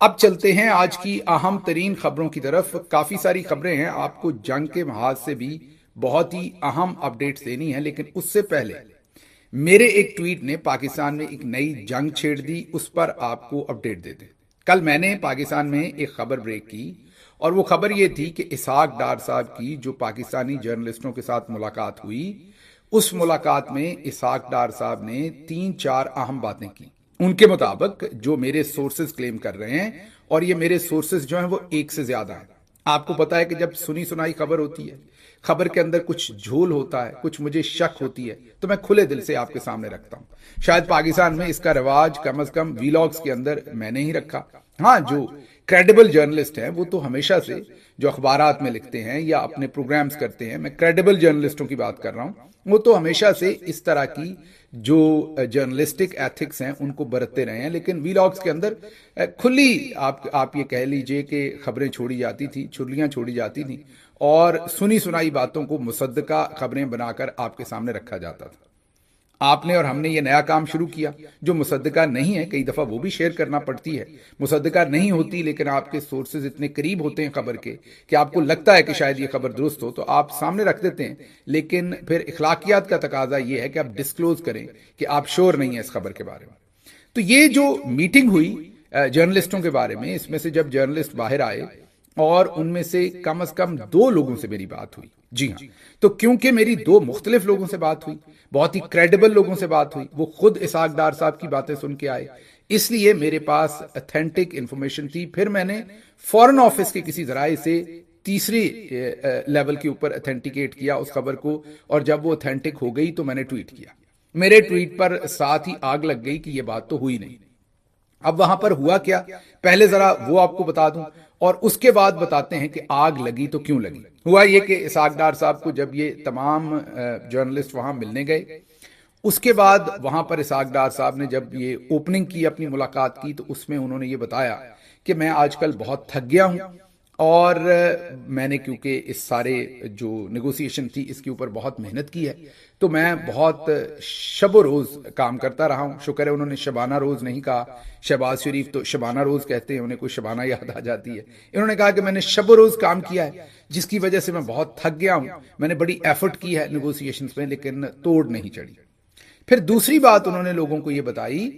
اب چلتے ہیں آج کی اہم ترین خبروں کی طرف. کافی ساری خبریں ہیں, آپ کو جنگ کے محاذ سے بھی بہت ہی اہم اپڈیٹس دینی ہے, لیکن اس سے پہلے میرے ایک ٹویٹ نے پاکستان میں ایک نئی جنگ چھیڑ دی, اس پر آپ کو اپڈیٹ دے دیں. کل میں نے پاکستان میں ایک خبر بریک کی اور وہ خبر یہ تھی کہ اسحاق ڈار صاحب کی جو پاکستانی جرنلسٹوں کے ساتھ ملاقات ہوئی, اس ملاقات میں اسحاق ڈار صاحب نے 3-4 اہم باتیں کی. ان کے مطابق جو میرے سورسز کلیم کر رہے ہیں, اور یہ میرے سورسز جو ہیں وہ ایک سے زیادہ ہیں. آپ کو پتا ہے کہ جب سنی سنائی خبر ہوتی ہے, خبر کے اندر کچھ جھول ہوتا ہے, کچھ مجھے شک ہوتی ہے, تو میں کھلے دل سے آپ کے سامنے رکھتا ہوں. شاید پاکستان میں اس کا رواج کم از کم ویلاگز کے اندر میں نے ہی رکھا. ہاں, جو کریڈیبل جرنلسٹ ہیں وہ تو ہمیشہ سے جو اخبارات میں لکھتے ہیں یا اپنے پروگرامز کرتے ہیں, میں کریڈیبل جرنلسٹوں کی بات کر رہا ہوں, وہ تو ہمیشہ سے اس طرح کی جو جرنلسٹک ایتھکس ہیں ان کو برتتے رہے ہیں. لیکن ویلاگز کے اندر کھلی آپ یہ کہہ لیجئے کہ خبریں چھوڑی جاتی تھی, چھرلیاں چھوڑی جاتی تھیں, اور سنی سنائی باتوں کو مصدقہ خبریں بنا کر آپ کے سامنے رکھا جاتا تھا. آپ نے اور ہم نے یہ نیا کام شروع کیا جو مصدقہ نہیں ہے, کئی دفعہ وہ بھی شیئر کرنا پڑتی ہے. مصدقہ نہیں ہوتی لیکن آپ کے سورسز اتنے قریب ہوتے ہیں خبر کے کہ آپ کو لگتا ہے کہ شاید یہ خبر درست ہو, تو آپ سامنے رکھ دیتے ہیں. لیکن پھر اخلاقیات کا تقاضا یہ ہے کہ آپ ڈسکلوز کریں کہ آپ شور نہیں ہیں اس خبر کے بارے میں. تو یہ جو میٹنگ ہوئی جرنلسٹوں کے بارے میں, اس میں سے جب جرنلسٹ باہر آئے اور ان میں سے کم از کم 2 لوگوں سے میری بات ہوئی. جی ہاں, تو کیونکہ میری 2 مختلف لوگوں سے بات ہوئی, بہت ہی کریڈیبل لوگوں سے بات ہوئی, وہ خود اسحاق ڈار صاحب کی باتیں سن کے آئے, اس لیے میرے پاس اتھینٹک انفارمیشن تھی. پھر میں نے فورن آفس کے کسی ذرائع سے تیسری لیول کے اوپر اتھینٹیکیٹ کیا اس خبر کو, اور جب وہ اتھینٹک ہو گئی تو میں نے ٹویٹ کیا. میرے ٹویٹ پر ساتھ ہی آگ لگ گئی کہ یہ بات تو ہوئی نہیں. اب وہاں پر ہوا کیا, پہلے ذرا وہ آپ کو بتا دوں اور اس کے بعد بتاتے ہیں کہ آگ لگی تو کیوں لگی. ہوا یہ کہ اسحاق ڈار صاحب کو جب یہ تمام جرنلسٹ وہاں ملنے گئے, اس کے بعد وہاں پر اسحاق ڈار صاحب نے جب یہ اوپننگ کی اپنی ملاقات کی, تو اس میں انہوں نے یہ بتایا کہ میں آج کل بہت تھک گیا ہوں, اور میں نے کیونکہ اس سارے جو نیگوسیشن تھی اس کے اوپر بہت محنت کی ہے, تو میں بہت شب و روز کام کرتا رہا ہوں. شکر ہے انہوں نے شبانہ روز نہیں کہا, شہباز شریف تو شبانہ روز کہتے ہیں, انہیں کوئی شبانہ یاد آ جاتی ہے. انہوں نے کہا کہ میں نے شب و روز کام کیا ہے جس کی وجہ سے میں بہت تھک گیا ہوں. میں نے بڑی ایفرٹ کی ہے نیگوسیشنز میں, لیکن توڑ نہیں چڑھی. پھر دوسری بات انہوں نے لوگوں کو یہ بتائی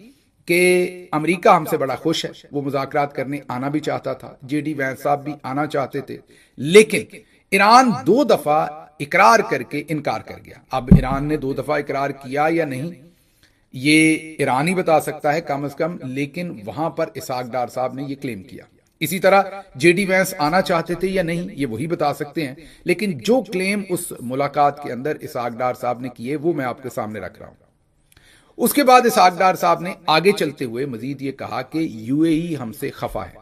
کہ امریکہ ہم سے بڑا خوش ہے, وہ مذاکرات کرنے آنا بھی چاہتا تھا, جے ڈی وینس صاحب بھی آنا چاہتے تھے, لیکن ایران 2 دفعہ اقرار کر کے انکار کر گیا. اب ایران نے 2 دفعہ اقرار کیا یا نہیں یہ ایران ہی بتا سکتا ہے کم از کم, لیکن وہاں پر اسحاق ڈار صاحب نے یہ کلیم کیا. اسی طرح جے ڈی وینس آنا چاہتے تھے یا نہیں یہ وہی بتا سکتے ہیں, لیکن جو کلیم اس ملاقات کے اندر اسحاق ڈار صاحب نے کیے وہ میں آپ کے سامنے رکھ رہا ہوں. اس کے بعد اسحاق ڈار صاحب نے آگے چلتے ہوئے مزید یہ کہا کہ یو اے ای ہم سے خفا ہے.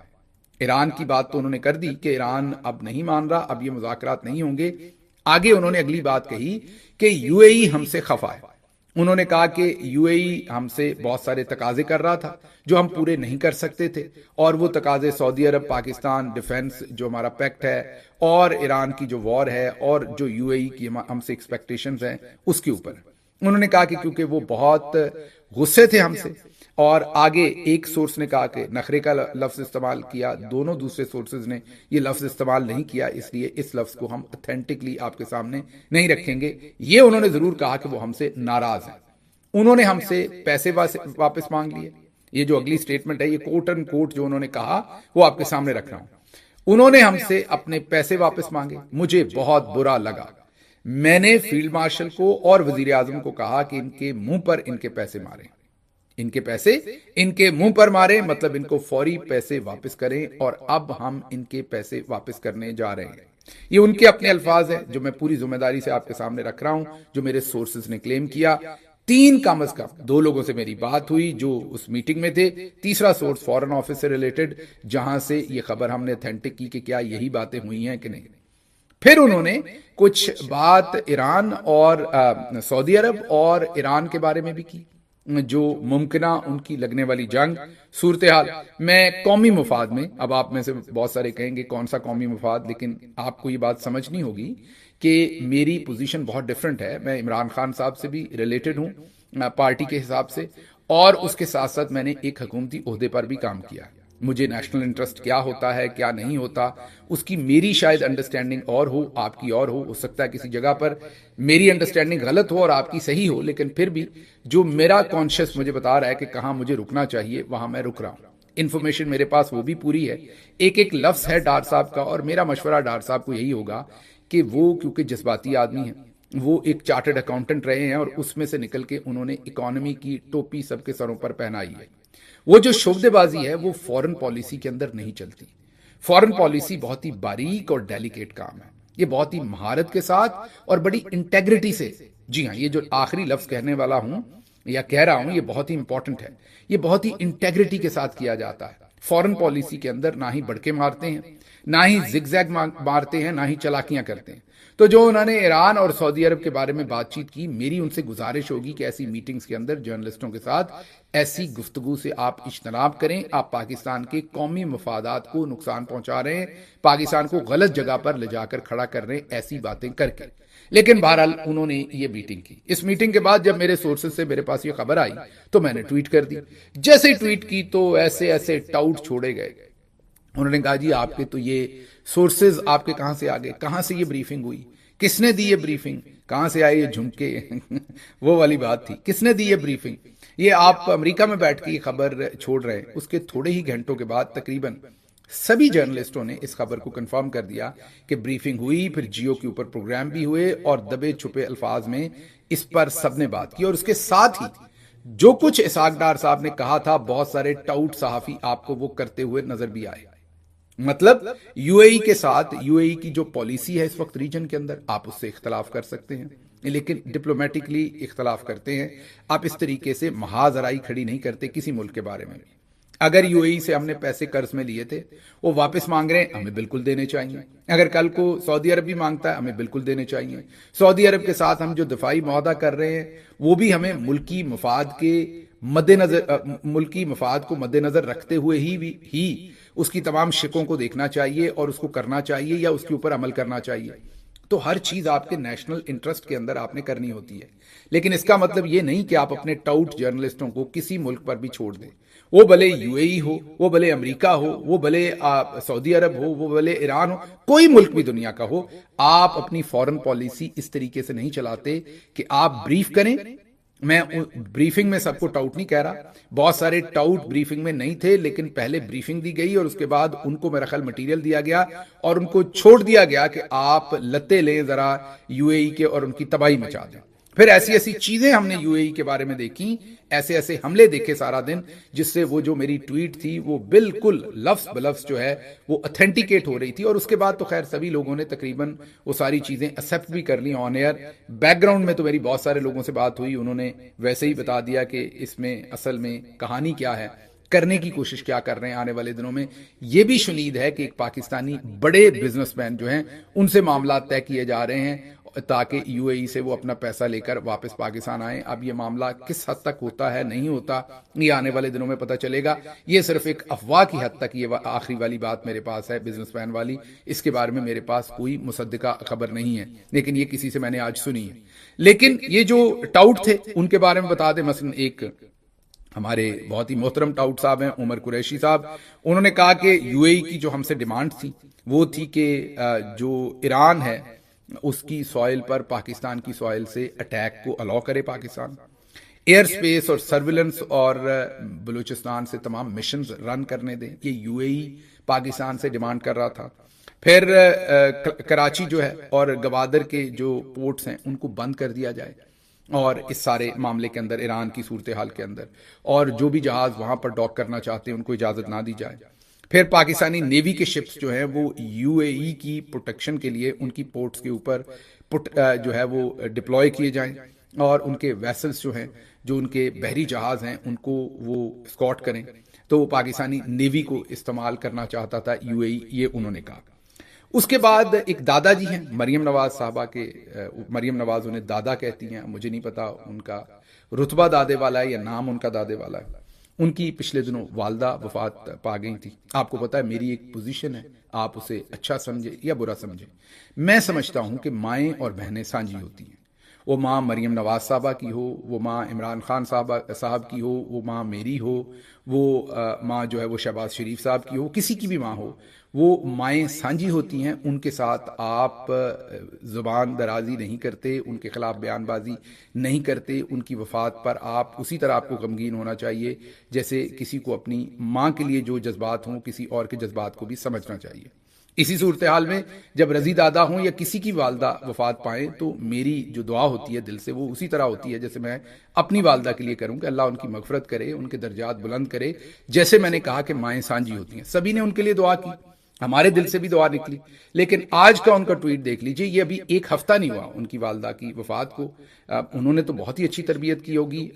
ایران کی بات تو انہوں نے کر دی کہ ایران اب نہیں مان رہا, اب یہ مذاکرات نہیں ہوں گے. آگے انہوں نے اگلی بات کہی کہ یو اے ای ہم سے خفا ہے. انہوں نے کہا کہ یو اے ای ہم سے بہت سارے تقاضے کر رہا تھا جو ہم پورے نہیں کر سکتے تھے, اور وہ تقاضے سعودی عرب پاکستان ڈیفنس جو ہمارا پیکٹ ہے, اور ایران کی جو وار ہے, اور جو یو اے ای کی ہم سے ایکسپیکٹیشنز ہیں اس کے اوپر. انہوں نے کہا کہ کیونکہ وہ بہت غصے تھے ہم سے, اور آگے ایک سورس نے کہا کہ نخرے کا لفظ استعمال کیا, دونوں دوسرے سورسز نے یہ لفظ استعمال نہیں کیا, اس لیے اس لفظ کو ہم اتھینٹکلی آپ کے سامنے نہیں رکھیں گے. یہ انہوں نے ضرور کہا کہ وہ ہم سے ناراض ہیں. انہوں نے ہم سے پیسے واپس مانگ لیے. یہ جو اگلی سٹیٹمنٹ ہے یہ کوٹ اینڈ کوٹ جو انہوں نے کہا وہ آپ کے سامنے رکھ رہا ہوں. انہوں نے ہم سے اپنے پیسے واپس مانگے. مجھے بہت برا لگا. میں نے فیلڈ مارشل کو اور وزیر اعظم کو کہا کہ ان کے منہ پر ان کے پیسے ماریں, ان کے پیسے ان کے منہ پر ماریں, مطلب ان کو فوری پیسے واپس کریں, اور اب ہم ان کے پیسے واپس کرنے جا رہے ہیں. یہ ان کے اپنے الفاظ ہیں جو میں پوری ذمہ داری سے آپ کے سامنے رکھ رہا ہوں, جو میرے سورسز نے کلیم کیا. 3 کم از کم 2 لوگوں سے میری بات ہوئی جو اس میٹنگ میں تھے. تیسرا سورس فورن آفس سے ریلیٹڈ جہاں سے یہ خبر ہم نے اتھینٹک کی کہ کیا یہی باتیں ہوئی ہیں کہ نہیں. پھر انہوں نے کچھ بات ایران اور سعودی عرب اور ایران کے بارے میں بھی کی, جو ممکنہ ان کی لگنے والی جنگ صورتحال. میں قومی مفاد میں, اب آپ میں سے بہت سارے کہیں گے کون سا قومی مفاد, لیکن آپ کو یہ بات سمجھنی ہوگی کہ میری پوزیشن بہت ڈیفرنٹ ہے. میں عمران خان صاحب سے بھی ریلیٹڈ ہوں پارٹی کے حساب سے, اور اس کے ساتھ ساتھ میں نے ایک حکومتی عہدے پر بھی کام کیا. مجھے نیشنل انٹرسٹ کیا ہوتا ہے کیا نہیں ہوتا اس کی میری شاید انڈرسٹینڈنگ اور ہو، آپ کی اور ہو سکتا ہے کسی جگہ پر میری انڈرسٹینڈنگ غلط ہو اور آپ کی صحیح ہو، لیکن پھر بھی جو میرا کانشیس مجھے بتا رہا ہے کہ کہاں مجھے رکنا چاہیے وہاں میں رک رہا ہوں۔ انفارمیشن میرے پاس وہ بھی پوری ہے، ایک لفظ ہے ڈار صاحب کا، اور میرا مشورہ ڈار صاحب کو یہی ہوگا کہ وہ کیونکہ جذباتی آدمی ہیں، وہ ایک چارٹرڈ اکاؤنٹنٹ رہے ہیں اور اس میں سے نکل کے انہوں نے اکانومی کی ٹوپی سب کے سروں پر پہنائی ہے، وہ جو شعبے بازی ہے وہ فورن پالیسی کے اندر نہیں چلتی۔ فورن پالیسی بہت ہی باریک اور ڈیلیکیٹ کام ہے، یہ بہت ہی مہارت کے ساتھ اور بڑی انٹیگریٹی سے، جی ہاں یہ جو آخری لفظ کہنے والا ہوں یا کہہ رہا ہوں یہ بہت ہی امپورٹنٹ ہے، یہ بہت ہی انٹیگریٹی کے ساتھ کیا جاتا ہے۔ فورن پالیسی کے اندر نہ ہی بڑکے مارتے ہیں، نہ ہی زگ زیگ مارتے ہیں، نہ ہی چلاکیاں کرتے ہیں۔ تو جو انہوں نے ایران اور سعودی عرب کے بارے میں بات چیت کی، میری ان سے گزارش ہوگی کہ ایسی میٹنگز کے اندر جرنلسٹوں کے ساتھ ایسی گفتگو سے آپ اجتناب کریں۔ آپ پاکستان کے قومی مفادات کو نقصان پہنچا رہے ہیں، پاکستان کو غلط جگہ پر لے جا کر کھڑا کر رہے ہیں ایسی باتیں کر کے۔ لیکن بہرحال انہوں نے یہ میٹنگ کی، اس میٹنگ کے بعد جب میرے سورسز سے میرے پاس یہ خبر آئی تو میں نے ٹویٹ کر دی۔ جیسے ہی ٹویٹ کی تو ایسے ٹاؤٹ چھوڑے گئے، انہوں نے کہا جی آپ کے تو یہ سورسز آپ کے کہاں سے آ گئے، کہاں سے یہ بریفنگ ہوئی، کس نے دی یہ بریفنگ، کہاں سے آئے یہ جھمکے وہ والی بات تھی، کس نے دی یہ بریفنگ۔ یہ آپ امریکہ میں بیٹھ کے یہ خبر چھوڑ رہے ہیں، اس کے تھوڑے ہی گھنٹوں کے بعد تقریباً سبھی جرنلسٹوں نے اس خبر کو کنفرم کر دیا کہ بریفنگ ہوئی، پھر جیو کے اوپر پروگرام بھی ہوئے اور دبے چھپے الفاظ میں اس پر سب نے بات کی، اور اس کے ساتھ ہی جو کچھ اسحاق ڈار صاحب نے کہا تھا بہت سارے ٹاؤٹ صحافی آپ کو وہ کرتے ہوئے نظر بھی آئے۔ مطلب یو اے ای کے ساتھ یو اے ای کی جو پالیسی ہے اس وقت ریجن کے اندر، آپ اس سے اختلاف کر سکتے ہیں لیکن ڈپلومیٹکلی اختلاف کرتے ہیں، آپ اس طریقے سے محاذ آرائی کھڑی نہیں کرتے کسی ملک کے بارے میں بھی۔ اگر یو اے ای سے ہم نے پیسے قرض میں لیے تھے وہ واپس مانگ رہے ہیں، ہمیں بالکل دینے چاہیے۔ اگر کل کو سعودی عرب بھی مانگتا ہے ہمیں بالکل دینے چاہیے۔ سعودی عرب کے ساتھ ہم جو دفاعی معاہدہ کر رہے ہیں وہ بھی ہمیں ملکی مفاد کو مد نظر رکھتے ہوئے ہی اس کی تمام شکوں کو دیکھنا چاہیے اور اس کو کرنا چاہیے یا اس کے اوپر عمل کرنا چاہیے۔ تو ہر چیز آپ کے نیشنل انٹرسٹ کے اندر آپ نے کرنی ہوتی ہے، لیکن اس کا مطلب یہ نہیں کہ آپ اپنے ٹاؤٹ جرنلسٹوں کو کسی ملک پر بھی چھوڑ دیں، وہ بھلے یو اے ای ہو، وہ بھلے امریکہ ہو، وہ بھلے سعودی عرب ہو، وہ بھلے ایران ہو، کوئی ملک بھی دنیا کا ہو، آپ اپنی فورن پالیسی اس طریقے سے نہیں چلاتے کہ آپ بریف کریں۔ میں بریفنگ میں سب کو ٹاؤٹ نہیں کہہ رہا، بہت سارے ٹاؤٹ بریفنگ میں نہیں تھے، لیکن پہلے بریفنگ دی گئی اور اس کے بعد ان کو میرا خیال مٹیریل دیا گیا اور ان کو چھوڑ دیا گیا کہ آپ لتے لیں ذرا یو اے ای کے اور ان کی تباہی مچا دیں۔ پھر ایسی چیزیں ہم نے یو اے ای کے بارے میں دیکھی، ایسے حملے دیکھے سارا دن، جس سے وہ جو میری ٹویٹ تھی وہ بالکل لفظ بلفظ جو ہے وہ اتھینٹیکیٹ ہو رہی تھی، اور اس کے بعد تو خیر سبھی لوگوں نے تقریباً وہ ساری چیزیں ایکسیپٹ بھی کر لی آن ایئر۔ بیک گراؤنڈ میں تو میری بہت سارے لوگوں سے بات ہوئی، انہوں نے ویسے ہی بتا دیا کہ اس میں اصل میں کہانی کیا ہے، کرنے کی کوشش کیا کر رہے ہیں آنے والے دنوں میں۔ یہ بھی شنید ہے کہ ایک پاکستانی بڑے بزنس مین جو ہیں ان سے معاملات طے کیے جا رہے ہیں تاکہ یو اے ای سے وہ اپنا پیسہ لے کر واپس پاکستان آئیں۔ اب یہ معاملہ کس حد تک ہوتا ہے نہیں ہوتا یہ آنے والے دنوں میں پتہ چلے گا، یہ صرف ایک افواہ کی حد تک یہ آخری والی بات میرے پاس ہے بزنس مین والی، اس کے بارے میں میرے پاس کوئی مصدقہ خبر نہیں ہے، لیکن یہ کسی سے میں نے آج سنی ہے۔ لیکن یہ جو ٹاؤٹ تھے ان کے بارے میں بتا دیں، مثلا ایک ہمارے بہت ہی محترم ٹاؤٹ صاحب ہیں عمر قریشی صاحب، انہوں نے کہا کہ یو اے ای کی جو ہم سے ڈیمانڈ تھی وہ تھی کہ جو ایران ہے اس کی سوائل پر پاکستان کی سوائل سے اٹیک کو الاؤ کرے پاکستان، ایئر سپیس اور سرویلنس اور بلوچستان سے تمام مشنز رن کرنے دیں، یہ یو اے ای پاکستان سے ڈیمانڈ کر رہا تھا۔ پھر کراچی جو ہے اور گوادر کے جو پورٹس ہیں ان کو بند کر دیا جائے، اور اس سارے معاملے کے اندر ایران کی صورتحال کے اندر، اور جو بھی جہاز وہاں پر ڈاک کرنا چاہتے ہیں ان کو اجازت نہ دی جائے۔ پھر پاکستانی نیوی کے شپس جو ہیں وہ یو اے ای کی پروٹیکشن کے لیے ان کی پورٹس کے اوپر جو ہے وہ ڈپلوائے کیے جائیں، اور ان کے ویسلز جو ہیں جو ان کے بحری جہاز ہیں ان کو وہ اسکاٹ کریں۔ تو پاکستانی نیوی کو استعمال کرنا چاہتا تھا یو اے ای، یہ انہوں نے کہا۔ اس کے بعد ایک دادا جی ہیں مریم نواز صاحبہ کے، مریم نواز انہیں دادا کہتی ہیں، مجھے نہیں پتا ان کا رتبہ دادے والا ہے یا نام ان کا دادے والا ہے، ان کی پچھلے دنوں والدہ وفات پا گئی تھی۔ آپ کو پتا ہے میری ایک پوزیشن ہے، آپ اسے اچھا سمجھے یا برا سمجھے، میں سمجھتا ہوں کہ مائیں اور بہنیں سانجھی ہوتی ہیں، وہ ماں مریم نواز صاحبہ کی ہو، وہ ماں عمران خان صاحب کی ہو، وہ ماں میری ہو، وہ ماں جو ہے وہ شہباز شریف صاحب کی ہو، کسی کی بھی ماں ہو، وہ مائیں سانجھی ہوتی ہیں. ان کے ساتھ آپ زبان درازی نہیں کرتے، ان کے خلاف بیان بازی نہیں کرتے. ان کی وفات پر آپ اسی طرح آپ کو غمگین ہونا چاہیے جیسے کسی کو اپنی ماں کے لیے جو جذبات ہوں کسی اور کے جذبات کو بھی سمجھنا چاہیے. اسی صورتحال میں جب رضی دادا ہوں یا کسی کی والدہ وفات پائیں تو میری جو دعا ہوتی ہے دل سے وہ اسی طرح ہوتی ہے جیسے میں اپنی والدہ کے لیے کروں کہ اللہ ان کی مغفرت کرے، ان کے درجات بلند کرے. جیسے میں نے کہا کہ مائیں سانجھی ہوتی ہیں، سبھی نے ان کے لیے دعا کی، ہمارے دل سے بھی دعا نکلی. لیکن آج کا ان کا ٹویٹ دیکھ لیجئے، یہ ابھی ایک ہفتہ نہیں ہوا ان کی والدہ کی وفات کو. انہوں نے تو بہت ہی اچھی تربیت کی ہوگی.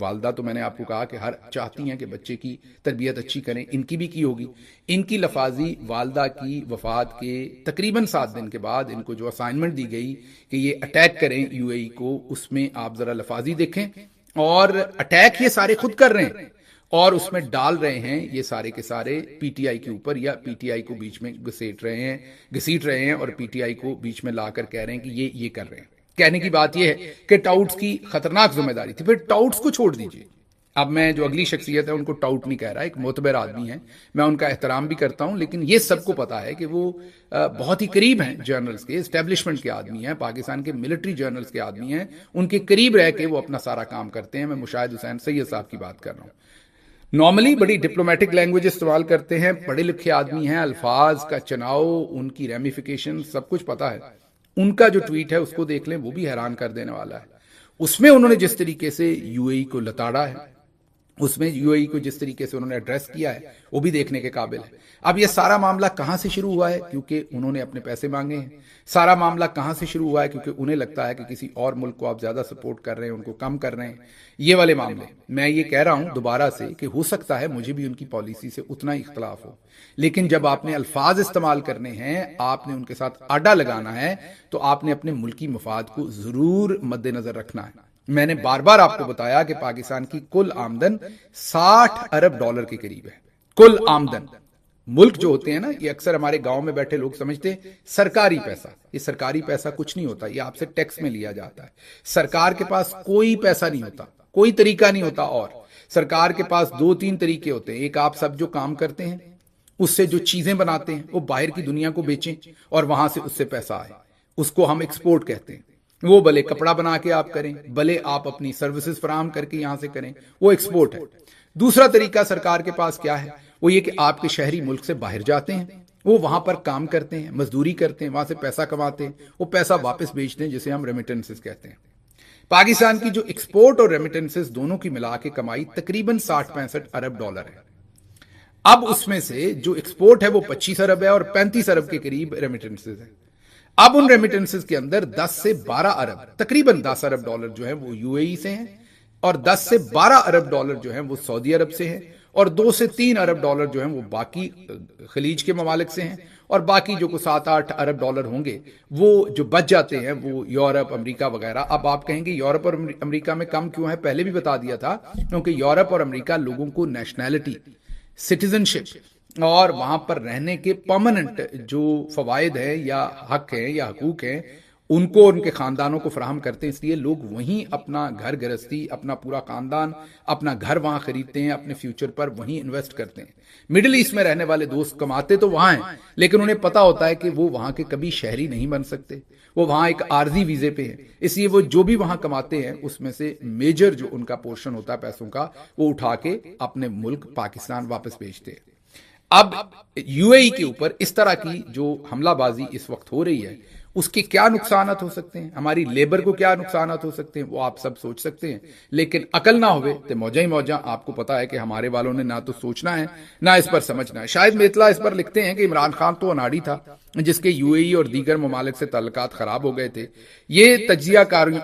والدہ تو میں نے آپ کو کہا کہ ہر چاہتی ہیں کہ بچے کی تربیت اچھی کریں، ان کی بھی کی ہوگی. ان کی لفاظی والدہ کی وفات کے تقریباً 7 دن کے بعد ان کو جو اسائنمنٹ دی گئی کہ یہ اٹیک کریں یو اے ای کو، اس میں آپ ذرا لفاظی دیکھیں. اور اٹیک یہ سارے خود کر رہے ہیں اور اس میں ڈال رہے ہیں یہ سارے کے سارے پی ٹی آئی کے اوپر، یا پی ٹی آئی کو بیچ میں گھسیٹ رہے ہیں اور پی ٹی آئی کو بیچ میں لا کر کہہ رہے ہیں کہ یہ کر رہے ہیں. کہنے کی بات یہ ہے کہ ٹاؤٹس کی خطرناک ذمہ داری تھی. پھر ٹاؤٹس کو چھوڑ دیجئے، اب میں جو اگلی شخصیت ہے ان کو ٹاؤٹ نہیں کہہ رہا، ایک معتبر آدمی ہے، میں ان کا احترام بھی کرتا ہوں، لیکن یہ سب کو پتا ہے کہ وہ بہت ہی قریب ہیں جرنلز کے، اسٹیبلشمنٹ کے آدمی ہیں، پاکستان کے ملٹری جرنلز کے آدمی ہیں. ان کے قریب رہ کے وہ اپنا سارا کام کرتے ہیں. میں مشاہد حسین سید صاحب کی بات کر رہا ہوں. نارملی بڑی ڈپلومیٹک لینگویج استعمال کرتے ہیں، پڑھے لکھے آدمی ہیں، الفاظ کا چناؤ، ان کی ریمیفیکیشن سب کچھ پتا ہے. ان کا جو ٹویٹ ہے اس کو دیکھ لیں، وہ بھی حیران کر دینے والا ہے. اس میں انہوں نے جس طریقے سے یو اے ای کو لتاڑا ہے، اس میں یو اے ای کو جس طریقے سے انہوں نے ایڈریس کیا ہے وہ بھی دیکھنے کے قابل ہے. اب یہ سارا معاملہ کہاں سے شروع ہوا ہے؟ کیونکہ انہوں نے اپنے پیسے مانگے ہیں. سارا معاملہ کہاں سے شروع ہوا ہے؟ کیونکہ انہیں لگتا ہے کہ کسی اور ملک کو آپ زیادہ سپورٹ کر رہے ہیں، ان کو کم کر رہے ہیں. یہ والے معاملے میں یہ کہہ رہا ہوں دوبارہ سے کہ ہو سکتا ہے مجھے بھی ان کی پالیسی سے اتنا ہی اختلاف ہو، لیکن جب آپ نے الفاظ استعمال کرنے ہیں، آپ نے ان کے ساتھ آڈا لگانا ہے، تو آپ نے اپنے ملکی مفاد کو ضرور مد نظر رکھنا ہے. میں نے بار بار آپ کو بتایا کہ پاکستان کی کل آمدن 60 ارب ڈالر کے قریب ہے. کل آمدن. ملک جو ہوتے ہیں نا، یہ اکثر ہمارے گاؤں میں بیٹھے لوگ سمجھتے ہیں سرکاری پیسہ. یہ سرکاری پیسہ کچھ نہیں ہوتا، یہ آپ سے ٹیکس میں لیا جاتا ہے. سرکار کے پاس کوئی پیسہ نہیں ہوتا، کوئی طریقہ نہیں ہوتا. اور سرکار کے پاس 2-3 طریقے ہوتے ہیں. ایک، آپ سب جو کام کرتے ہیں اس سے جو چیزیں بناتے ہیں وہ باہر کی دنیا کو بیچیں اور وہاں سے اس سے پیسہ آئے، اس کو ہم ایکسپورٹ کہتے ہیں. وہ بھلے کپڑا بنا کے آپ کریں، بھلے آپ اپنی سروسز فراہم کر کے یہاں سے کریں، وہ ایکسپورٹ ہے. دوسرا طریقہ سرکار کے پاس کیا ہے؟ وہ یہ کہ آپ کے شہری ملک سے باہر جاتے ہیں، وہ وہاں پر کام کرتے ہیں، مزدوری کرتے ہیں، وہاں سے پیسہ کماتے ہیں، وہ پیسہ واپس بیچتے ہیں جسے ہم ریمیٹنسز کہتے ہیں. پاکستان کی جو ایکسپورٹ اور ریمیٹنسز دونوں کی ملا کے کمائی تقریباً 60-65 ارب ڈالر ہے. اب اس میں سے جو ایکسپورٹ ہے وہ 25 ارب ہے اور 35 ارب کے قریب ریمیٹنسز ہے. اب ان ریمیٹنسز کے اندر 10 سے 12 ارب، تقریباً 10 ارب ڈالر جو ہیں وہ یو اے ای سے ہیں، اور 10 سے 12 ارب ڈالر جو ہیں وہ سعودی عرب سے ہیں، اور 2 سے 3 ارب ڈالر جو ہیں وہ باقی خلیج کے ممالک سے ہیں، اور باقی جو کو 7-8 ارب ڈالر ہوں گے وہ جو بچ جاتے ہیں وہ یورپ، امریکہ وغیرہ. اب آپ کہیں گے یورپ اور امریکہ میں کم کیوں ہے؟ پہلے بھی بتا دیا تھا، کیونکہ یورپ اور امریکہ لوگوں کو نیشنلٹی، سٹیزن شپ اور وہاں پر رہنے کے پرماننٹ جو فوائد ہیں یا حق ہیں یا حقوق ہیں ان کو ان کے خاندانوں کو فراہم کرتے ہیں. اس لیے لوگ وہیں اپنا گھر گرستی، اپنا پورا خاندان، اپنا گھر وہاں خریدتے ہیں، اپنے فیوچر پر وہیں انویسٹ کرتے ہیں. مڈل ایسٹ میں رہنے والے دوست کماتے تو وہاں ہیں، لیکن انہیں پتا ہوتا ہے کہ وہ وہاں کے کبھی شہری نہیں بن سکتے، وہ وہاں ایک عارضی ویزے پہ ہیں. اس لیے وہ جو بھی وہاں کماتے ہیں اس میں سے میجر جو ان کا پورشن ہوتا ہے پیسوں کا، وہ اٹھا کے اپنے ملک پاکستان واپس بھیجتے ہیں. اب یو اے ای کے اوپر اس طرح کی جو حملہ بازی اس وقت ہو رہی ہے، اس کے کیا نقصانات ہو سکتے ہیں، ہماری لیبر کو کیا نقصانات ہو سکتے ہیں، وہ آپ سب سوچ سکتے ہیں. لیکن عقل نہ ہوئے تو موجہ ہی موجہ. آپ کو پتا ہے کہ ہمارے والوں نے نہ تو سوچنا ہے نہ اس پر سمجھنا ہے. شاید میتلا اس پر لکھتے ہیں کہ عمران خان تو اناڑی تھا جس کے یو اے ای اور دیگر ممالک سے تعلقات خراب ہو گئے تھے. یہ تجزیہ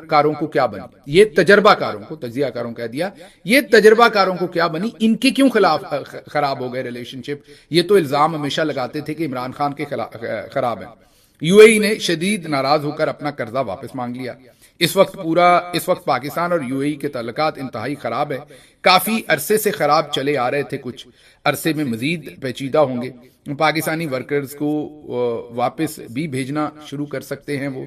کاروں کو کیا بنی، یہ تجربہ کاروں کو، تجزیہ کاروں کہہ دیا، یہ تجربہ کاروں کو کیا بنی، ان کے کیوں خلاف خراب ہو گئے ریلیشن شپ. یہ تو الزام ہمیشہ لگاتے تھے کہ عمران خان کے خراب ہیں. یو اے ای نے شدید ناراض ہو کر اپنا قرضہ واپس مانگ لیا. اس وقت پاکستان اور یو اے ای کے تعلقات انتہائی خراب ہے. کافی عرصے سے خراب چلے آ رہے تھے، کچھ عرصے میں مزید پیچیدہ ہوں گے. پاکستانی ورکرز کو واپس بھی بھیجنا شروع کر سکتے ہیں وہ.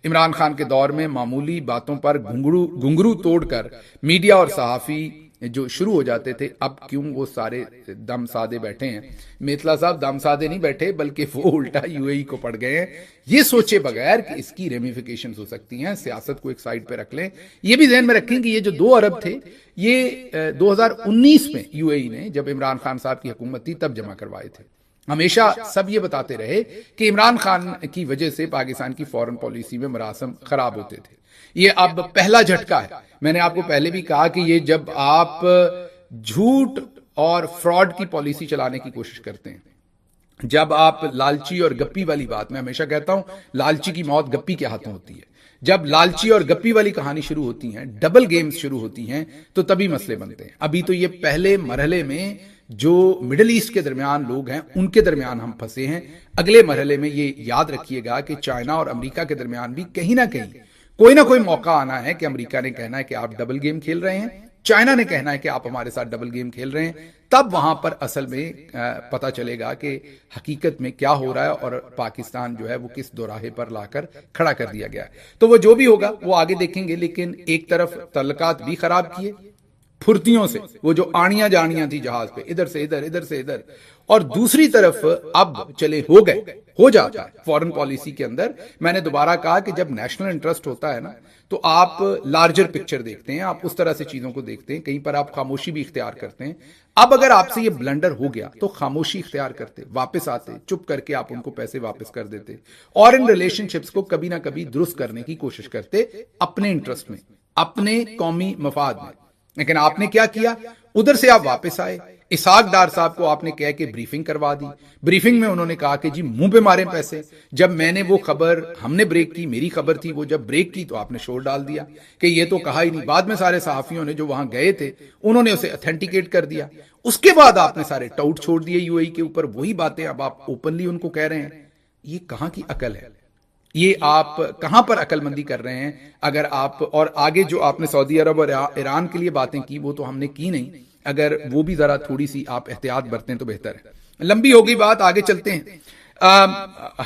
عمران خان کے دور میں معمولی باتوں پر گھنگرو توڑ کر میڈیا اور صحافی جو شروع ہو جاتے تھے، اب کیوں وہ سارے دم سادے بیٹھے ہیں؟ میتلا صاحب دم سادے نہیں بیٹھے، بلکہ وہ الٹا یو اے ای کو پڑ گئے ہیں، یہ سوچے بغیر کہ اس کی ریمیفیکیشنز ہو سکتی ہیں۔ سیاست کو ایک سائڈ پہ رکھ لیں، یہ بھی ذہن میں رکھیں کہ یہ جو 2 ارب تھے یہ 2019 میں یو اے ای نے جب عمران خان صاحب کی حکومت تھی تب جمع کروائے تھے۔ ہمیشہ سب یہ بتاتے رہے کہ عمران خان کی وجہ سے پاکستان کی فورن پالیسی میں مراسم خراب ہوتے تھے۔ یہ اب پہلا جھٹکا ہے۔ میں نے آپ کو پہلے بھی کہا کہ یہ جب آپ جھوٹ اور فراڈ کی پالیسی چلانے کی کوشش کرتے ہیں، جب آپ لالچی اور گپی والی بات، میں ہمیشہ کہتا ہوں لالچی کی موت گپی کے ہاتھوں ہوتی ہے، جب لالچی اور گپی والی کہانی شروع ہوتی ہیں، ڈبل گیمز شروع ہوتی ہیں، تو تبھی مسئلے بنتے ہیں۔ ابھی تو یہ پہلے مرحلے میں جو مڈل ایسٹ کے درمیان لوگ ہیں ان کے درمیان ہم پھنسے ہیں۔ اگلے مرحلے میں یہ یاد رکھیے گا کہ چائنا اور امریکہ کے درمیان بھی کہیں نہ کہیں کوئی نہ کوئی موقع آنا ہے کہ امریکہ نے کہنا ہے کہ آپ ڈبل گیم کھیل رہے ہیں، چائنا نے کہنا ہے کہ آپ ہمارے ساتھ ڈبل گیم کھیل رہے ہیں، تب وہاں پر اصل میں پتا چلے گا کہ حقیقت میں کیا ہو رہا ہے اور پاکستان جو ہے وہ کس دوراہے پر لا کر کھڑا کر دیا گیا ہے۔ تو وہ جو بھی ہوگا وہ آگے دیکھیں گے، لیکن ایک طرف تعلقات بھی خراب کیے پھرتیوں سے، وہ جو آڑیاں جانیاں تھی جہاز پہ، ادھر سے ادھر ادھر سے ادھر، اور دوسری طرف اب چلے ہو جاتا ہے فورن پالیسی کے اندر۔ میں نے دوبارہ کہا کہ جب نیشنل انٹرسٹ ہوتا ہے نا تو آپ لارجر پکچر دیکھتے ہیں، آپ اس طرح سے چیزوں کو دیکھتے ہیں، کہیں پر آپ خاموشی بھی اختیار کرتے ہیں۔ اب اگر آپ سے یہ بلنڈر ہو گیا تو خاموشی اختیار کرتے، واپس آتے، چپ کر کے آپ ان کو پیسے واپس کر دیتے، اور ان ریلیشن شپس کو کبھی نہ کبھی درست کرنے کی کوشش کرتے اپنے انٹرسٹ میں، اپنے قومی مفاد میں۔ لیکن آپ نے کیا کیا؟ ادھر سے آپ واپس آئے، اسحاق ڈار صاحب کو آپ نے کہہ کے بریفنگ کروا دی۔ بریفنگ میں انہوں نے کہا کہ جی منہ پہ مارے پیسے۔ جب میں نے وہ خبر، ہم نے بریک کی، میری خبر تھی، وہ جب بریک کی تو آپ نے شور ڈال دیا کہ یہ تو کہا ہی نہیں۔ بعد میں سارے صحافیوں نے جو وہاں گئے تھے انہوں نے اسے اتھینٹیکیٹ کر دیا۔ اس کے بعد آپ نے سارے ٹاؤٹ چھوڑ دیے یو اے ای کے اوپر، وہی باتیں اب آپ اوپنلی ان کو کہہ رہے ہیں۔ یہ کہاں کی عقل ہے؟ یہ آپ کہاں پر عقل مندی کر رہے ہیں؟ اگر آپ، اور آگے جو آپ نے سعودی عرب اور ایران کے لیے باتیں کی وہ تو ہم نے کی نہیں، اگر وہ بھی ذرا تھوڑی سی آپ احتیاط برتیں تو بہتر ہے۔ لمبی ہو گئی بات، آگے چلتے ہیں۔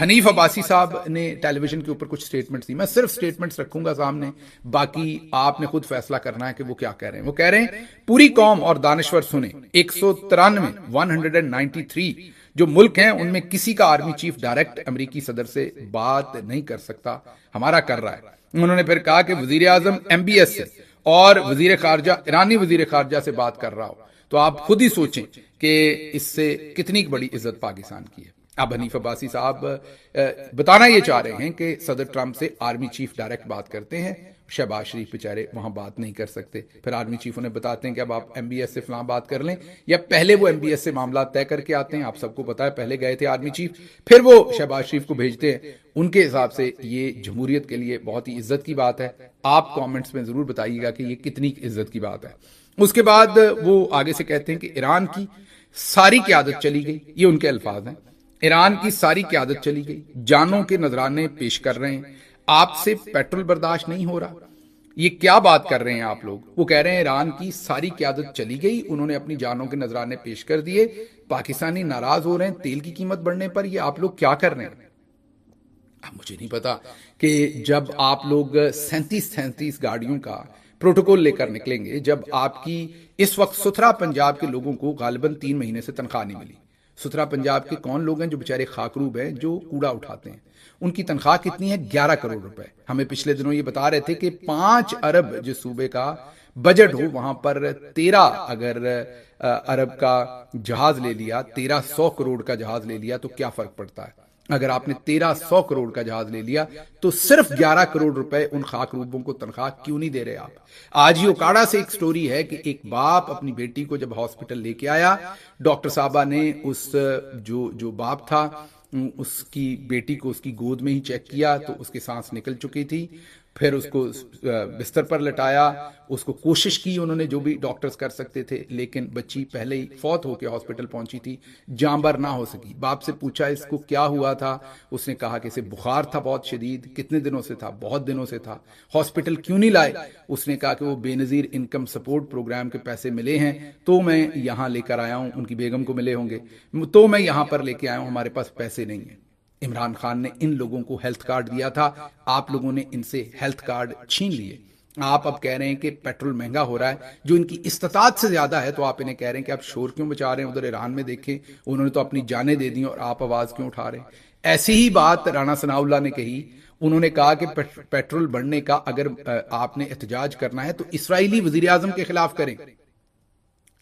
حنیف عباسی صاحب نے ٹیلی ویژن کے اوپر کچھ سٹیٹمنٹس دی، میں صرف سٹیٹمنٹس رکھوں گا سامنے، باقی آپ نے خود فیصلہ کرنا ہے کہ وہ کیا کہہ رہے ہیں۔ وہ کہہ رہے ہیں پوری قوم اور دانشور سنیں، 193 جو ملک ہیں ان میں کسی کا آرمی چیف ڈائریکٹ امریکی صدر سے بات نہیں کر سکتا، ہمارا کر رہا ہے۔ انہوں نے پھر کہا کہ وزیر اعظم ایم بی ایس سے اور وزیر خارجہ، ایرانی وزیر خارجہ سے بات کر رہا ہو تو آپ خود ہی سوچیں کہ اس سے کتنی بڑی عزت پاکستان کی ہے۔ اب حنیف عباسی صاحب بتانا یہ چاہ رہے ہیں کہ صدر ٹرمپ سے آرمی چیف ڈائریکٹ بات کرتے ہیں، شہباز شریف بیچارے وہاں بات نہیں کر سکتے۔ پھر آرمی چیف انہیں بتاتے ہیں کہ اب آپ ایم بی ایس سے فلاں بات کر لیں، یا پہلے وہ ایم بی ایس سے معاملات طے کر کے آتے ہیں۔ آپ سب کو پتا ہے پہلے گئے تھے آرمی چیف، پھر وہ شہباز شریف کو بھیجتے ہیں۔ ان کے حساب سے یہ جمہوریت کے لیے بہت ہی عزت کی بات ہے۔ آپ کامنٹس میں ضرور بتائیے گا کہ یہ کتنی عزت کی بات ہے۔ اس کے بعد وہ آگے سے کہتے ہیں کہ ایران کی ساری قیادت چلی گئی، یہ ان کے الفاظ ہیں، ایران کی ساری قیادت چلی گئی، جانوں کے نذرانے پیش کر رہے ہیں، آپ سے پیٹرول برداشت نہیں ہو رہا۔ یہ کیا بات کر رہے ہیں آپ لوگ؟ وہ کہہ رہے ہیں ایران کی ساری قیادت چلی گئی، انہوں نے اپنی جانوں کے نذرانے پیش کر دیے، پاکستانی ناراض ہو رہے ہیں تیل کی قیمت بڑھنے پر، یہ آپ لوگ کیا کر رہے ہیں؟ اب مجھے نہیں پتا کہ جب آپ لوگ 37 گاڑیوں کا پروٹوکول لے کر نکلیں گے، جب آپ کی اس وقت ستھرا پنجاب کے لوگوں کو غالباً 3 مہینے سے تنخواہ نہیں ملی۔ ستھرا پنجاب کے کون لوگ ہیں؟ جو بیچارے خاکروب ہیں، جو کوڑا اٹھاتے ہیں، ان کی تنخواہ کتنی ہے؟ 11 کروڑ روپے۔ ہمیں پچھلے دنوں یہ بتا رہے تھے کہ 5 ارب جس صوبے کا بجٹ ہو وہاں پر 13 اگر ارب کا جہاز لے لیا، 1300 کروڑ کا جہاز لے لیا تو کیا فرق پڑتا ہے؟ اگر آپ نے 1300 کروڑ کا جہاز لے لیا تو صرف 11 کروڑ روپے ان خاکروبوں کو تنخواہ کیوں نہیں دے رہے آپ؟ آج ہی اوکاڑا سے ایک سٹوری ہے کہ ایک باپ اپنی بیٹی کو جب ہاسپٹل لے کے آیا، ڈاکٹر صاحبہ نے اس جو باپ تھا اس کی بیٹی کو اس کی گود میں ہی چیک کیا تو اس کی سانس نکل چکی تھی، پھر اس کو بستر پر لٹایا، اس کو کوشش کی انہوں نے جو بھی ڈاکٹرز کر سکتے تھے، لیکن بچی پہلے ہی فوت ہو کے ہاسپٹل پہنچی تھی، جاں بر نہ ہو سکی۔ باپ سے پوچھا اس کو کیا ہوا تھا، اس نے کہا کہ اسے بخار تھا بہت شدید، کتنے دنوں سے تھا؟ بہت دنوں سے تھا۔ ہاسپٹل کیوں نہیں لائے؟ اس نے کہا کہ وہ بے نظیر انکم سپورٹ پروگرام کے پیسے ملے ہیں تو میں یہاں لے کر آیا ہوں، ان کی بیگم کو ملے ہوں گے تو میں یہاں پر لے کے آیا ہوں، ہمارے پاس پیسے نہیں ہیں۔ عمران خان نے ان لوگوں کو ہیلتھ کارڈ دیا تھا، آپ لوگوں نے ان سے ہیلتھ کارڈ چھین لیے. آپ اب کہہ رہے ہیں کہ پیٹرول مہنگا ہو رہا ہے جو ان کی استطاعت سے زیادہ ہے، تو آپ انہیں کہہ رہے ہیں کہ آپ شور کیوں مچا رہے ہیں؟ ادھر ایران میں دیکھیں انہوں نے تو اپنی جانیں دے دی اور آپ آواز کیوں اٹھا رہے ہیں؟ ایسی ہی بات رانا ثناء اللہ نے کہی. انہوں نے کہا کہ پیٹرول بڑھنے کا اگر آپ نے احتجاج کرنا ہے تو اسرائیلی وزیر اعظم کے خلاف کریں.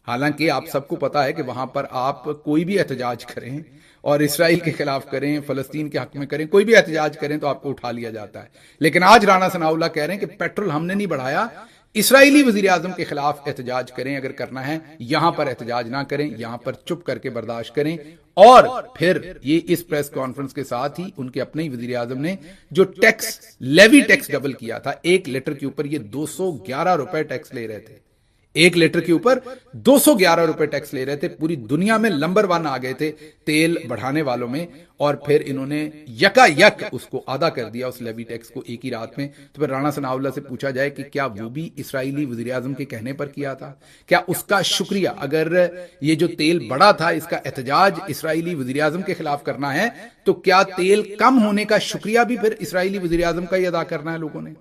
حالانکہ آپ سب کو پتا ہے کہ وہاں پر آپ کوئی بھی احتجاج کریں اور اسرائیل کے خلاف کریں، فلسطین کے حق میں کریں، کوئی بھی احتجاج کریں تو آپ کو اٹھا لیا جاتا ہے. لیکن آج رانا ثناء اللہ کہہ رہے ہیں کہ پیٹرول ہم نے نہیں بڑھایا، اسرائیلی وزیر اعظم کے خلاف احتجاج کریں اگر کرنا ہے، یہاں پر احتجاج نہ کریں، یہاں پر چپ کر کے برداشت کریں. اور پھر یہ اس پریس کانفرنس کے ساتھ ہی ان کے اپنے ہی وزیر اعظم نے جو ٹیکس لیوی ٹیکس ڈبل کیا تھا، 1 لیٹر کے اوپر یہ 211 روپے ٹیکس لے رہے تھے، 1 لیٹر کے اوپر 211 روپے ٹیکس لے رہے تھے. پوری دنیا میں نمبر 1 آ گئے تھے تیل بڑھانے والوں میں، اور پھر انہوں نے یکا یک اس کو آدھا کر دیا اس لیوی ٹیکس کو ایک ہی رات میں. تو پھر رانا ثناء اللہ سے پوچھا جائے کہ کیا وہ بھی اسرائیلی وزیر اعظم کے کہنے پر کیا تھا؟ کیا اس کا شکریہ، اگر یہ جو تیل بڑھا تھا اس کا احتجاج اسرائیلی وزیر اعظم کے خلاف کرنا ہے تو کیا تیل کم ہونے کا شکریہ بھی پھر اسرائیلی وزیر اعظم کا ہی ادا کرنا ہے لوگوں نے؟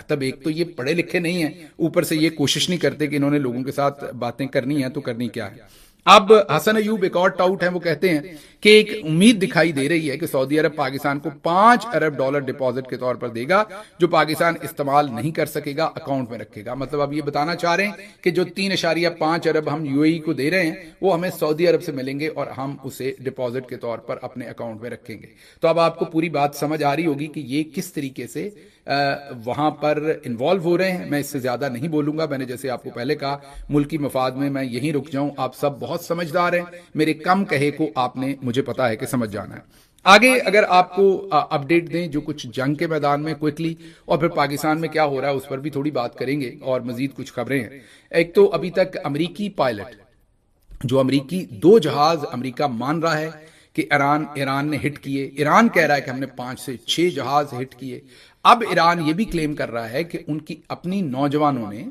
تب ایک تو یہ پڑھے لکھے نہیں ہیں، اوپر سے یہ کوشش نہیں کرتے کہ انہوں نے لوگوں کے ساتھ باتیں کرنی ہیں تو کرنی کیا ہے. اب حسن ایوب ایک اور ٹاؤٹ ہیں، وہ کہتے ہیں کہ ایک امید دکھائی دے رہی ہے کہ سعودی عرب پاکستان کو $5 ارب ڈپازٹ کے طور پر دے گا جو پاکستان استعمال نہیں کر سکے گا، اکاؤنٹ میں رکھے گا. مطلب اب یہ بتانا چاہ رہے ہیں کہ جو 3.5 ارب ہم UAE کو دے رہے ہیں وہ ہمیں سعودی عرب سے ملیں گے اور ہم اسے ڈپازٹ کے طور پر اپنے اکاؤنٹ میں رکھیں گے. تو اب آپ کو پوری بات سمجھ آ رہی ہوگی کہ یہ کس طریقے سے وہاں پر انوالو ہو رہے ہیں. میں اس سے زیادہ نہیں بولوں گا، میں نے جیسے آپ کو پہلے کہا ملکی مفاد میں میں یہیں رک جاؤں. آپ سب بہت سمجھدار ہیں، میرے کم کہے کو آپ نے مجھے پتا ہے کہ سمجھ جانا ہے. آگے اگر آپ کو اپڈیٹ دیں جو کچھ جنگ کے میدان میں کوئکلی، اور پھر پاکستان میں کیا ہو رہا ہے اس پر بھی تھوڑی بات کریں گے، اور مزید کچھ خبریں ہیں. ایک تو ابھی تک امریکی پائلٹ جو امریکی 2 جہاز امریکہ مان رہا ہے کہ ایران نے ہٹ کیے، ایران کہہ رہا ہے کہ ہم نے 5 سے 6 جہاز ہٹ کیے. اب ایران یہ بھی کلیم کر رہا ہے کہ ان کی اپنی نوجوانوں نے،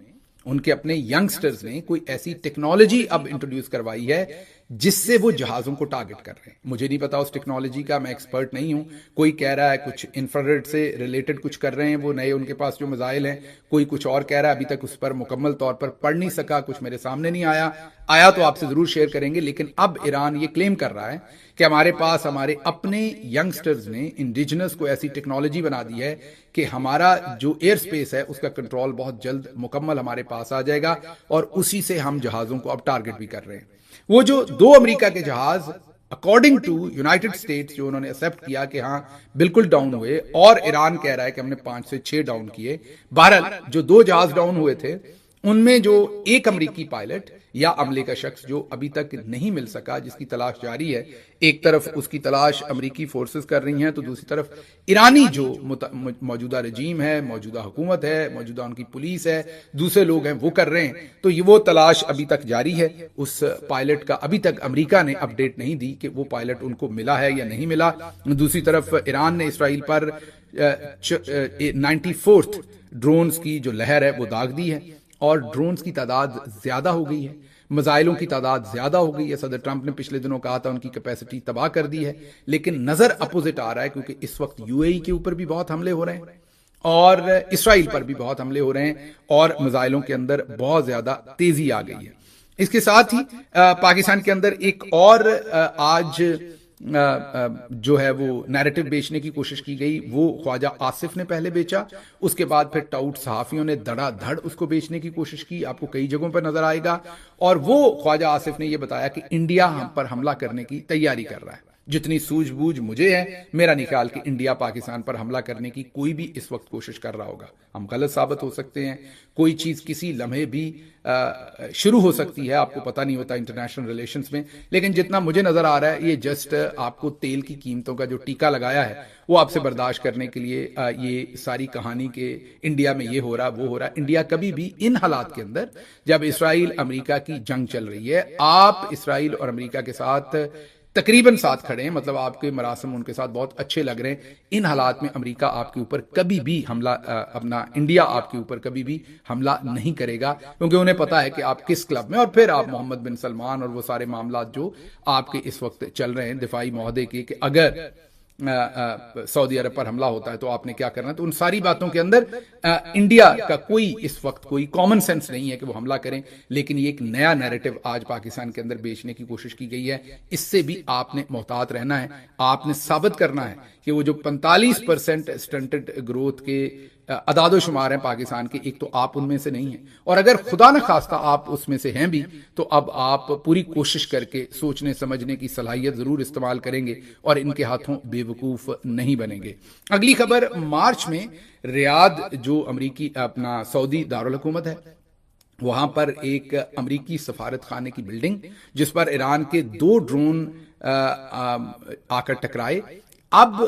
ان کے اپنے ینگسٹرز نے کوئی ایسی ٹیکنالوجی اب انٹروڈیوس کروائی ہے جس سے وہ جہازوں کو ٹارگٹ کر رہے ہیں. مجھے نہیں پتا اس ٹیکنالوجی کا، میں ایکسپرٹ نہیں ہوں. کوئی کہہ رہا ہے کچھ انفراریڈ سے ریلیٹڈ کچھ کر رہے ہیں وہ نئے ان کے پاس جو میزائل ہیں، کوئی کچھ اور کہہ رہا ہے. ابھی تک اس پر مکمل طور پر پڑھ نہیں سکا، کچھ میرے سامنے نہیں آیا تو آپ سے ضرور شیئر کریں گے. لیکن اب ایران یہ کلیم کر رہا ہے کہ ہمارے پاس ہمارے اپنے ینگسٹرز نے انڈیجنس کو ایسی ٹیکنالوجی بنا دی ہے کہ ہمارا جو ایئر سپیس ہے اس کا کنٹرول بہت جلد مکمل ہمارے پاس آ جائے گا، اور اسی سے ہم جہازوں کو اب ٹارگٹ بھی کر رہے ہیں. وہ جو 2 امریکہ کے جہاز اکارڈنگ ٹو یونائٹڈ اسٹیٹس جو انہوں نے ایکسپٹ کیا کہ ہاں بالکل ڈاؤن ہوئے، اور ایران کہہ رہا ہے کہ ہم نے 5 سے 6 ڈاؤن کیے. بہرحال جو 2 جہاز ڈاؤن ہوئے تھے ان میں جو ایک امریکی پائلٹ یا عملے کا شخص جو ابھی تک نہیں مل سکا، جس کی تلاش جاری ہے، ایک طرف اس کی تلاش امریکی فورسز کر رہی ہیں تو دوسری طرف ایرانی جو موجودہ رجیم ہے، موجودہ حکومت ہے، موجودہ ان کی پولیس ہے، دوسرے لوگ ہیں وہ کر رہے ہیں. تو یہ وہ تلاش ابھی تک جاری ہے. اس پائلٹ کا ابھی تک امریکہ نے اپڈیٹ نہیں دی کہ وہ پائلٹ ان کو ملا ہے یا نہیں ملا. دوسری طرف ایران نے اسرائیل پر 94 ڈرونز کی جو لہر ہے وہ داغ دی ہے، اور ڈرونز کی تعداد زیادہ ہو گئی ہے، میزائلوں کی تعداد زیادہ ہو گئی ہے. صدر ٹرمپ نے پچھلے دنوں کہا تھا ان کی کیپیسٹی تباہ کر دی ہے، لیکن نظر اپوزٹ آ رہا ہے کیونکہ اس وقت UAE کے اوپر بھی بہت حملے ہو رہے ہیں اور اسرائیل پر بھی بہت حملے ہو رہے ہیں، اور میزائلوں کے اندر بہت زیادہ تیزی آ گئی ہے. اس کے ساتھ ہی پاکستان کے اندر ایک اور آج جو ہے وہ نیریٹو بیچنے کی کوشش کی گئی. وہ خواجہ آصف نے پہلے بیچا، اس کے بعد پھر ٹاؤٹ صحافیوں نے دھڑا دھڑ اس کو بیچنے کی کوشش کی. آپ کو کئی جگہوں پر نظر آئے گا. اور وہ خواجہ آصف نے یہ بتایا کہ انڈیا ہم پر حملہ کرنے کی تیاری کر رہا ہے. جتنی سوجھ بوجھ مجھے ہے، میرا نہیں خیال کہ انڈیا پاکستان پر حملہ کرنے کی کوئی بھی اس وقت کوشش کر رہا ہوگا. ہم غلط ثابت ہو سکتے ہیں، کوئی چیز کسی لمحے بھی شروع ہو سکتی ہے، آپ کو پتہ نہیں ہوتا انٹرنیشنل ریلیشنز میں. لیکن جتنا مجھے نظر آ رہا ہے یہ جسٹ آپ کو تیل کی قیمتوں کا جو ٹیکا لگایا ہے وہ آپ سے برداشت کرنے کے لیے یہ ساری کہانی کہ انڈیا میں یہ ہو رہا وہ ہو رہا. انڈیا کبھی بھی ان حالات کے اندر جب اسرائیل امریکہ کی جنگ چل رہی ہے، آپ اسرائیل اور امریکہ کے ساتھ تقریباً ساتھ کھڑے ہیں، مطلب آپ کے مراسم ان کے ساتھ بہت اچھے لگ رہے ہیں. ان حالات میں امریکہ آپ کے اوپر کبھی بھی حملہ اپنا انڈیا آپ کے اوپر کبھی بھی حملہ نہیں کرے گا، کیونکہ انہیں پتا ہے کہ آپ کس کلب میں. اور پھر آپ محمد بن سلمان اور وہ سارے معاملات جو آپ کے اس وقت چل رہے ہیں دفاعی معاہدے کے، کہ اگر سعودی عرب پر حملہ ہوتا ہے تو آپ نے کیا کرنا ہے. تو ان ساری باتوں کے اندر انڈیا کا کوئی اس وقت کوئی کامن سینس نہیں ہے کہ وہ حملہ کریں, لیکن یہ ایک نیا نیریٹو آج پاکستان کے اندر بیچنے کی کوشش کی گئی ہے. اس سے بھی آپ نے محتاط رہنا ہے. آپ نے ثابت کرنا ہے کہ وہ جو 45% سٹنٹڈ گروتھ کے اعداد و شمار ہیں پاکستان کے, ایک تو آپ ان میں سے نہیں ہیں, اور اگر خدا نہ خواستہ آپ اس میں سے ہیں بھی تو اب آپ پوری کوشش کر کے سوچنے سمجھنے کی صلاحیت ضرور استعمال کریں گے اور ان کے ہاتھوں بے وقوف نہیں بنیں گے. اگلی خبر, مارچ میں ریاض جو امریکی اپنا سعودی دارالحکومت ہے, وہاں پر ایک امریکی سفارت خانے کی بلڈنگ جس پر ایران کے 2 ڈرون آ کر ٹکرائے. اب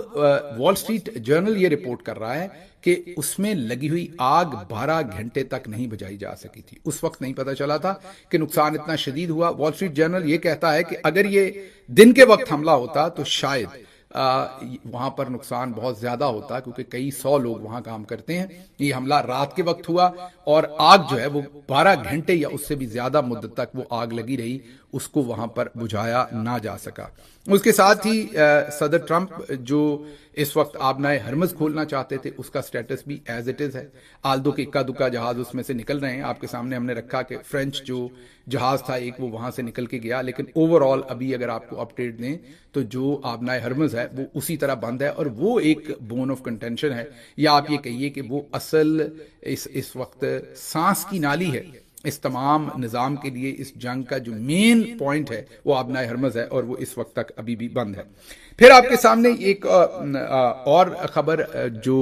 وال سٹریٹ جرنل یہ رپورٹ کر رہا ہے کہ اس میں لگی ہوئی آگ 12 گھنٹے تک نہیں بجھائی جا سکی تھی. اس وقت نہیں پتا چلا تھا کہ نقصان اتنا شدید ہوا. وال سٹریٹ جرنل یہ کہتا ہے کہ اگر یہ دن کے وقت حملہ ہوتا تو شاید وہاں پر نقصان بہت زیادہ ہوتا, کیونکہ کئی 100 لوگ وہاں کام کرتے ہیں. یہ حملہ رات کے وقت ہوا اور آگ جو ہے وہ 12 گھنٹے یا اس سے بھی زیادہ مدت تک وہ آگ لگی رہی, اس کو وہاں پر بجھایا نہ جا سکا. اس کے ساتھ ہی صدر ٹرمپ جو اس وقت آبنائے ہرمز کھولنا چاہتے تھے, اس کا سٹیٹس بھی ایز اٹ از ہے. آلدو کے اکا دکا جہاز اس میں سے نکل رہے ہیں. آپ کے سامنے ہم نے رکھا کہ فرینچ جو جہاز تھا ایک, وہ وہاں سے نکل کے گیا, لیکن اوور آل ابھی اگر آپ کو اپڈیٹ دیں تو جو آبنائے ہرمز ہے وہ اسی طرح بند ہے, اور وہ ایک بون آف کنٹینشن ہے, یا آپ یہ کہیے کہ وہ اصل اس وقت سانس کی نالی ہے اس تمام نظام کے لیے. اس جنگ کا جو مین پوائنٹ ہے وہ آبنائے ہرمز ہے, اور وہ اس وقت تک ابھی بھی بند ہے. پھر آپ کے سامنے ایک اور خبر, جو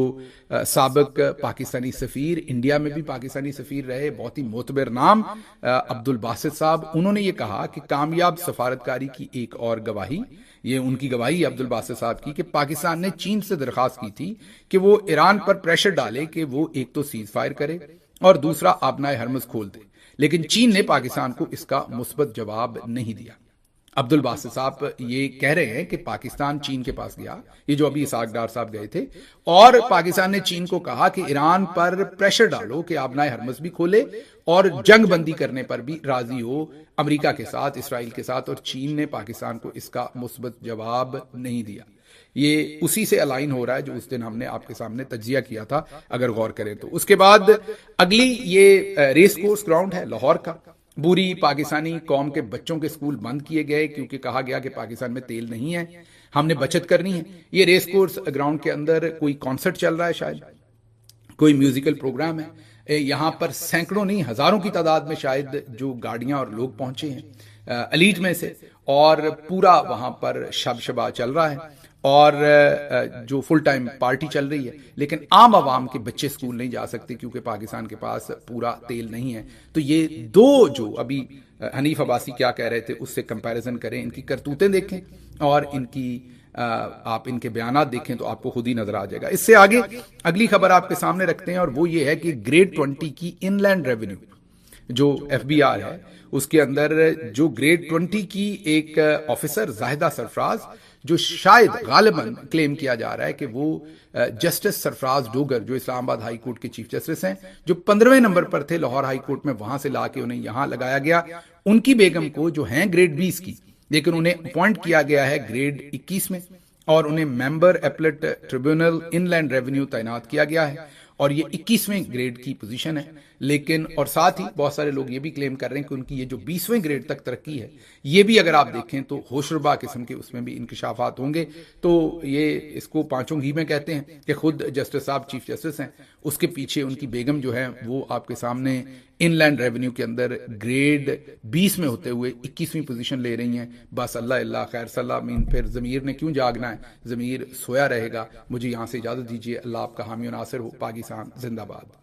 سابق پاکستانی سفیر, انڈیا میں بھی پاکستانی سفیر رہے, بہت ہی معتبر نام, عبد الباسط صاحب, انہوں نے یہ کہا کہ کامیاب سفارتکاری کی ایک اور گواہی, یہ ان کی گواہی عبد الباسط صاحب کی, کہ پاکستان نے چین سے درخواست کی تھی کہ وہ ایران پر پریشر ڈالے کہ وہ ایک تو سیز فائر کرے اور دوسرا آبنائے ہرمز کھول دے, لیکن چین نے پاکستان کو اس کا مثبت جواب نہیں دیا. عبد الباسط صاحب یہ کہہ رہے ہیں کہ پاکستان چین کے پاس گیا, یہ جو ابھی اسحاق ڈار صاحب گئے تھے, اور پاکستان نے چین کو کہا کہ ایران پر پریشر ڈالو کہ آبنائے ہرمز بھی کھولے اور جنگ بندی کرنے پر بھی راضی ہو امریکہ کے ساتھ, اسرائیل کے ساتھ, اور چین نے پاکستان کو اس کا مثبت جواب نہیں دیا. یہ اسی سے الائن ہو رہا ہے جو اس دن ہم نے آپ کے سامنے تجزیہ کیا تھا اگر غور کریں تو. اس کے بعد اگلی یہ ریس کورس گراؤنڈ ہے لاہور کا. بوری پاکستانی قوم کے بچوں کے سکول بند کیے گئے کیونکہ کہا گیا کہ پاکستان میں تیل نہیں ہے, ہم نے بچت کرنی ہے. یہ ریس کورس گراؤنڈ کے اندر کوئی کانسرٹ چل رہا ہے, شاید کوئی میوزیکل پروگرام ہے. یہاں پر سینکڑوں نہیں ہزاروں کی تعداد میں شاید جو گاڑیاں اور لوگ پہنچے ہیں ایلیٹ میں سے, اور پورا وہاں پر شبا چل رہا ہے, اور جو فل ٹائم پارٹی چل رہی ہے, لیکن عام عوام کے بچے اسکول نہیں جا سکتے کیونکہ پاکستان کے پاس پورا تیل نہیں ہے. تو یہ دو جو ابھی حنیف عباسی کیا کہہ رہے تھے اس سے کمپیریزن کریں, ان کی کرتوتیں دیکھیں اور ان کی آپ ان کے بیانات دیکھیں تو آپ کو خود ہی نظر آ جائے گا. اس سے آگے اگلی خبر آپ کے سامنے رکھتے ہیں, اور وہ یہ ہے کہ گریڈ 20 کی ان لینڈ ریونیو جو ایف بی آر ہے اس کے اندر جو گریڈ 20 کی ایک آفیسر زاہدہ سرفراز, جو شاید غالباً کلیم کیا جا رہا ہے کہ وہ جسٹس سرفراز ڈوگر جو اسلام آباد ہائی کورٹ کے چیف جسٹس ہیں, جو 15ویں نمبر پر تھے لاہور ہائی کورٹ میں, وہاں سے لا کے انہیں یہاں لگایا گیا. ان کی بیگم کو جو ہیں گریڈ 20 کی, لیکن انہیں اپوائنٹ کیا گیا ہے گریڈ 21 میں, اور انہیں ممبر ایپلٹ ٹریبیونل ان لینڈ ریونیو تعینات کیا گیا ہے, اور یہ 21ویں گریڈ کی پوزیشن ہے. لیکن اور ساتھ ہی بہت سارے لوگ یہ بھی کلیم کر رہے ہیں کہ ان کی یہ جو 20ویں گریڈ تک ترقی ہے, یہ بھی اگر آپ دیکھیں تو ہوشربا قسم کے اس میں بھی انکشافات ہوں گے. تو یہ اس کو پانچوں گھی میں کہتے ہیں کہ خود جسٹس صاحب چیف جسٹس ہیں, اس کے پیچھے ان کی بیگم جو ہے وہ آپ کے سامنے ان لینڈ ریونیو کے اندر گریڈ 20 میں ہوتے ہوئے 21ویں پوزیشن لے رہی ہیں. بس اللہ خیر صلاح. پھر ضمیر نے کیوں جاگنا ہے, ضمیر سویا رہے گا. مجھے یہاں سے اجازت دیجیے. اللہ آپ کا حامی و ناصر ہو. پاکستان زندہ باد.